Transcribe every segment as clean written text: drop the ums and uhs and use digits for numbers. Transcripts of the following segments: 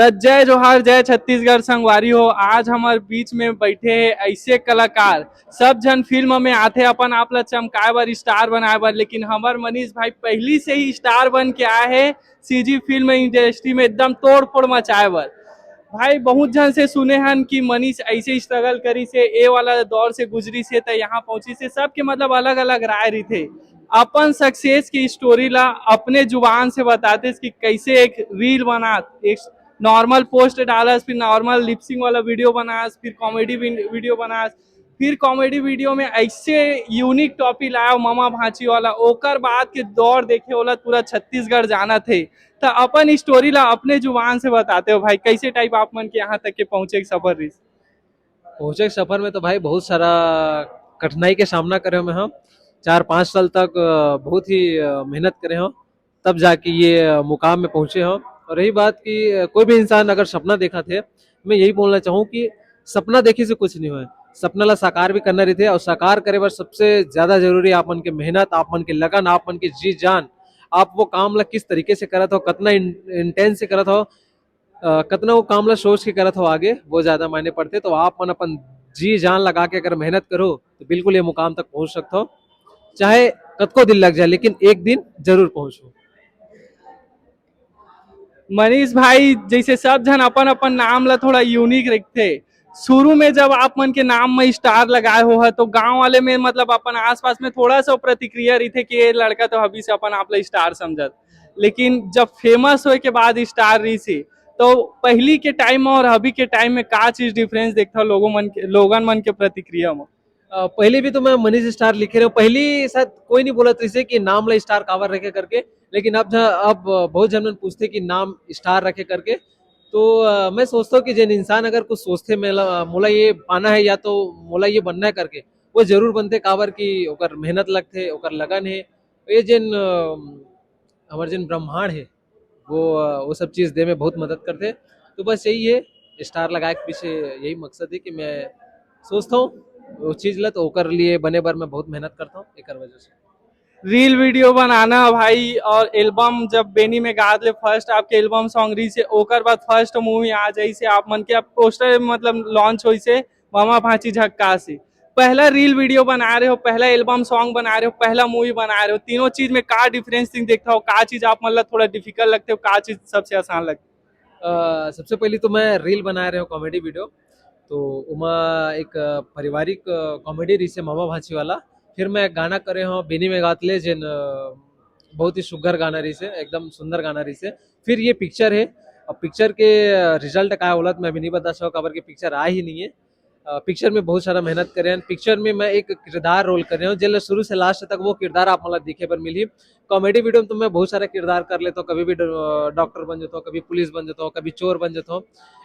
त जय जोहार जय छत्तीसगढ़ संगवारी हो। आज हमारे बीच में बैठे हैं ऐसे कलाकार, सब जन फिल्म में आते अपन आप ला चमकाए बर, स्टार बनाए बर, लेकिन हमार मनीष भाई पहली से ही स्टार बन के आए हैं सीजी फिल्म इंडस्ट्री में एकदम तोड़ फोड़ मचाए बर। भाई बहुत जन से सुने हन कि मनीष ऐसे स्ट्रगल करी से, ए वाला दौर से गुजरी से त यहाँ पहुंची से, सबके मतलब अलग अलग राय रही थे। अपन सक्सेस की स्टोरी ला अपने जुबान से बताते कि कैसे एक रील बना, एक नॉर्मल पोस्ट डालस, फिर नॉर्मल लिपसिंग वाला वीडियो बनास, फिर कॉमेडी वीडियो बनास, फिर कॉमेडी वीडियो में ऐसे यूनिक टॉपिक लाया मामा भांची वाला, ओकर बाद के दौर देखे वाला पूरा छत्तीसगढ़ जाना थे। तो अपन स्टोरी ला अपने जुबान से बताते हो भाई, कैसे टाइप आप मन के यहाँ तक के पहुंचे सफर रही। पहुंचे के सफर में तो भाई बहुत सारा कठिनाई के सामना करे हम। 4-5 साल तक बहुत ही मेहनत करे हम, तब जाके ये मुकाम में पहुंचे हम। और रही बात कि कोई भी इंसान अगर सपना देखा थे, मैं यही बोलना चाहूँ कि सपना देखी से कुछ नहीं हुआ। सपना ला साकार भी करना रही थे, और साकार करे बर सबसे ज्यादा जरूरी आप मन के मेहनत, आप मन के लगन, आप मन के जी जान। आप वो काम ला किस तरीके से करत हो, कितना इंटेंस से करत हो, कितना वो काम ला सोच के करत हो आगे, वो ज्यादा मायने पड़ते। तो आप मन अपन जी जान लगा के अगर मेहनत करो तो बिल्कुल ये मुकाम तक पहुंच सकते हो। चाहे कद को दिल लग जाए, लेकिन एक दिन जरूर पहुंचो। मनीष भाई जैसे सब जन अपन अपन नाम ला थोड़ा यूनिक रखते, शुरू में जब आप मन के नाम में स्टार लगाए हो है तो गांव वाले में मतलब अपन आसपास में थोड़ा सा प्रतिक्रिया रही थे कि ये लड़का तो अभी से अपन आप ला स्टार समझत, लेकिन जब फेमस होए के बाद स्टार रही सी, तो पहली के टाइम में और अभी के टाइम में का चीज डिफरेंस देखता लोगन मन के प्रतिक्रिया में। पहले भी तो मैं मनीष स्टार लिखे रहे हूँ, पहली शायद कोई नहीं बोला इसे कि नाम ला स्टार कावर रखे करके। लेकिन अब बहुत जन मन पूछते कि नाम स्टार रखे करके। तो मैं सोचता हूँ कि जिन इंसान अगर कुछ सोचते मेला मोला ये पाना है या तो मोला ये बनना है करके, वो जरूर बनते। काबर की ओकर मेहनत लगते, ओकर लगन है। ये जिन हमार जिन ब्रह्मांड है, वो सब चीज दे में बहुत मदद करते। तो बस यही है, स्टार लगाए के पीछे यही मकसद है कि मैं सोचता हूँ वो चीज ला तो ओकर लिए बने बार मैं बहुत मेहनत करता हूँ एक वजह से। रील वीडियो बनाना भाई, और एल्बम जब बेनी में गा ले फर्स्ट आपके एल्बम सॉन्ग रही से, ओकर बाद फर्स्ट मूवी आ जाई से आप मन के आप पोस्टर मतलब लॉन्च हुई से मामा भांची झक्का से, पहला रील वीडियो बना रहे हो, पहला एल्बम सॉन्ग बना रहे हो, पहला मूवी बना रहे हो, तीनों चीज में का डिफरेंस देखता हो, का चीज आप मतलब थोड़ा डिफिकल्ट लगते हो, का चीज सबसे आसान लगती। सबसे पहले तो मैं रील बना रहे हूँ कॉमेडी वीडियो। तो उमा एक पारिवारिक कॉमेडी रही से मामा भांची वाला। फिर मैं गाना करे हूँ बेनी में गातले जिन बहुत ही सुघर गाना रही से, एकदम सुंदर गाना रही से। फिर ये पिक्चर है। अब पिक्चर के रिजल्ट का है मैं भी नहीं बता सकता, खबर की पिक्चर आ ही नहीं है। पिक्चर में बहुत सारा मेहनत करे हैं। पिक्चर में मैं एक किरदार रोल कर रहा हूँ, जिले शुरू से लास्ट तक वो किरदार आप मतलब दिखे पर मिली। कॉमेडी वीडियो में तो मैं बहुत सारा किरदार कर लेता हूँ, कभी भी डॉक्टर बन जाता हूँ, कभी पुलिस बन जाता हूँ, कभी चोर बन जाता हूँ।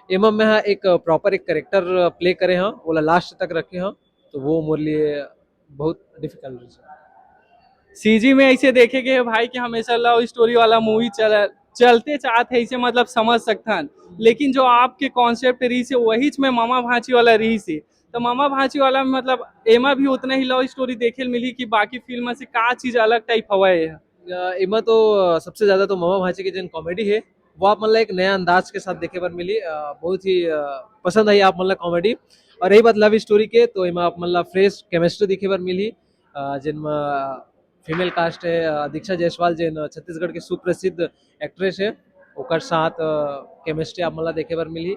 एम में हाँ एक प्रॉपर एक करेक्टर प्ले करे हाँ, वो लास्ट तक रखे हाँ। तो वो मेरे लिए बहुत डिफिकल्ट है। सीजी में ऐसे देखेंगे भाई कि हमेशा लव स्टोरी वाला मूवी चलते चाहते ऐसे मतलब समझ सकथन, लेकिन जो आपके कॉन्सेप्ट रही से वही में मामा भांची वाला रही से, तो मामा भांची वाला में मतलब एमा भी उतना ही लव स्टोरी देखे मिली कि बाकी फिल्म से का चीज अलग टाइप हवा है। इमा तो सबसे ज्यादा तो मामा भांचे की जो कॉमेडी है, वो आप मतलब एक नया अंदाज के साथ देखे पर मिली। बहुत ही पसंद आई आप मतलब कॉमेडी। और रही बात लव स्टोरी के, तो इमा आप मतलब फ्रेश केमिस्ट्री दिखे पर मिली। जिनमें फीमेल कास्ट है दीक्षा जायसवाल, जिन छत्तीसगढ़ के सुप्रसिद्ध एक्ट्रेस है, ओकर साथ केमिस्ट्री आप मतलब देखे पर मिली।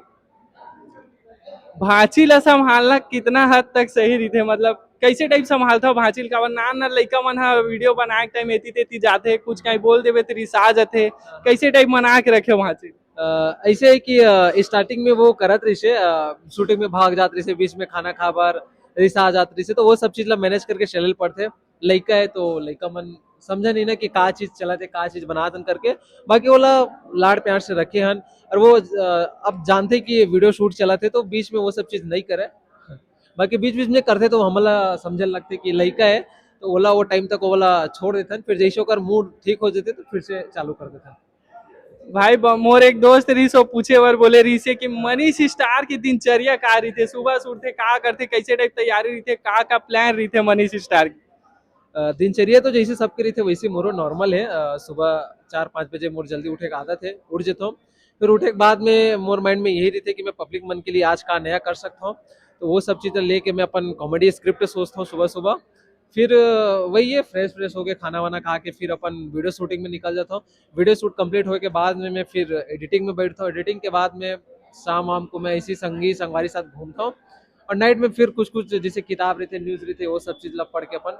भांची ला संभालना कितना हद तक सही रही थे, मतलब कैसे टाइप संभालता भांची का ना ना लड़का मन वीडियो बनाए टाइम एती तेती जाते, कुछ कहीं बोल देवे तो रिसा जाते, कैसे टाइप मना के रखे भांची। ऐसे है कि स्टार्टिंग में वो करत रही से, शूटिंग में भाग जात रही से, बीच में खाना खा बार रिसा आ जात रही से, तो वो सब चीज ला मैनेज करके चलल पड़ते। लड़का है तो लड़का मन समझा नहीं ना कि का चीज चलाते, का चीज बनातन करके। बाकी वो लाड़ प्यार से रखे हन। और वो अब जानते कि वीडियो शूट चलाते, तो बीच में वो सब चीज नहीं करे। बाकी बीच बीच में करते तो हमला समझने लगते कि लड़का है, तो ओला वो टाइम तक ओला छोड़ देते, फिर जैसे ओकर मूड ठीक हो जाते तो फिर से चालू कर देते। भाई मोर एक दोस्त रही सो पूछे बर बोले रही से कि मनीष स्टार की दिनचर्या का रही थे, सुबह से उठते का करते, कैसे टाइप तैयारी रही थे, का प्लान रही थे मनीष स्टार की। दिनचर्या तो जैसे सबके रही थे वैसे मोरो नॉर्मल है। सुबह 4-5 बजे मोर जल्दी उठे का आदत है, उठ जाता हूँ। फिर उठे के बाद में मोर माइंड में यही रहते कि मैं पब्लिक मन के लिए आज का नया कर सकता हूँ, तो वो सब चीज़ें लेके मैं अपन कॉमेडी स्क्रिप्ट सोचता हूँ सुबह सुबह। फिर वही है, फ्रेश फ्रेश होके खाना वाना खा के फिर अपन वीडियो शूटिंग में निकल जाता हूँ। वीडियो शूट कंप्लीट होने के बाद में मैं फिर एडिटिंग में बैठता हूँ। एडिटिंग के बाद में शाम वाम को मैं इसी संगी संगवारी साथ घूमता हूँ। और नाइट में फिर कुछ कुछ जैसे किताब रहते, न्यूज़ रहते, वो सब चीज़ पढ़ के अपन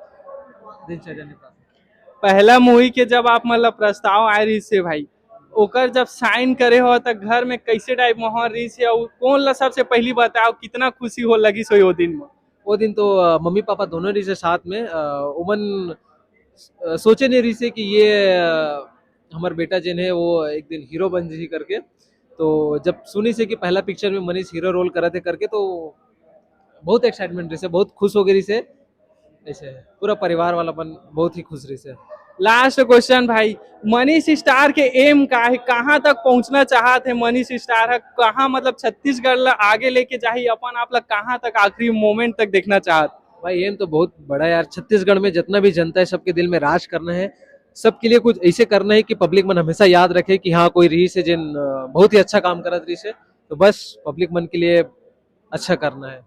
दिनचर्या निकालते हैं। पहला मूवी के जब आप मतलब प्रस्ताव आए रही से भाई, ओकर जब साइन करे हो तो घर में कैसे टाइप माहौल रही से, और कौन ला सबसे पहली बताओ कितना खुशी हो लगी सो वो दिन में? वो दिन तो मम्मी पापा दोनों रही से साथ में। उमन सोचे नहीं रही से कि ये हमार बेटा जिन है वो एक दिन हीरो बन जी करके। तो जब सुनी से कि पहला पिक्चर में मनीष हीरो रोल करा थे करके, तो बहुत एक्साइटमेंट रही से, बहुत खुश हो गई से। ऐसे पूरा परिवार वाला अपन बहुत ही खुश रही से। लास्ट क्वेश्चन भाई, मनीष स्टार के एम का है, कहाँ तक पहुंचना चाहते हैं मनीष स्टार है, कहाँ मतलब छत्तीसगढ़ ला आगे लेके जाही अपन आप लोग, कहाँ तक आखिरी मोमेंट तक देखना चाहते? भाई एम तो बहुत बड़ा है यार। छत्तीसगढ़ में जितना भी जनता है सबके दिल में राज करना है। सबके लिए कुछ ऐसे करना है कि पब्लिक मन हमेशा याद रखे कि हाँ कोई रही से जिन बहुत ही अच्छा काम करत रही से। तो बस पब्लिक मन के लिए अच्छा करना है।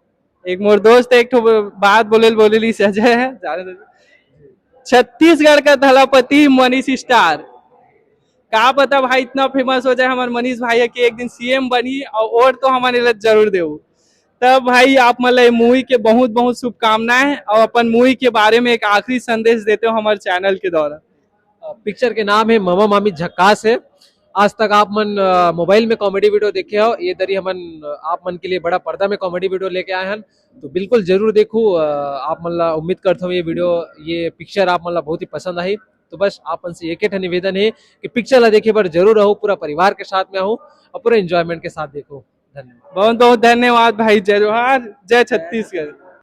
एक मोर दोस्त एक ठो बात बोलेली सजय है, छत्तीसगढ़ का थलापति मनीष स्टार, का पता भाई इतना फेमस हो जाए हमारे मनीष भाई कि एक दिन सीएम बनी, और तो हमारे लिए जरूर दे। तब भाई आप मतलब मूवी के बहुत बहुत शुभकामनाएं, और अपन मूवी के बारे में एक आखिरी संदेश देते हो हमारे चैनल के द्वारा। पिक्चर के नाम है मामा मामी झक्कास है। आज तक आप मन मोबाइल में कॉमेडी वीडियो देखे हो, ये दरी हमन आप मन के लिए बड़ा पर्दा में कॉमेडी वीडियो लेके आए हैं। तो बिल्कुल जरूर देखो। आप मन उम्मीद करता हूँ ये पिक्चर आप मन बहुत ही पसंद आई। तो बस आप मन से एक निवेदन है कि पिक्चर ला देखे पर जरूर रहो, पूरा परिवार के साथ में आओ और पूरा एंजॉयमेंट के साथ देखो। धन्यवाद। बहुत बहुत धन्यवाद भाई, जय जोहार, जय छत्तीसगढ़।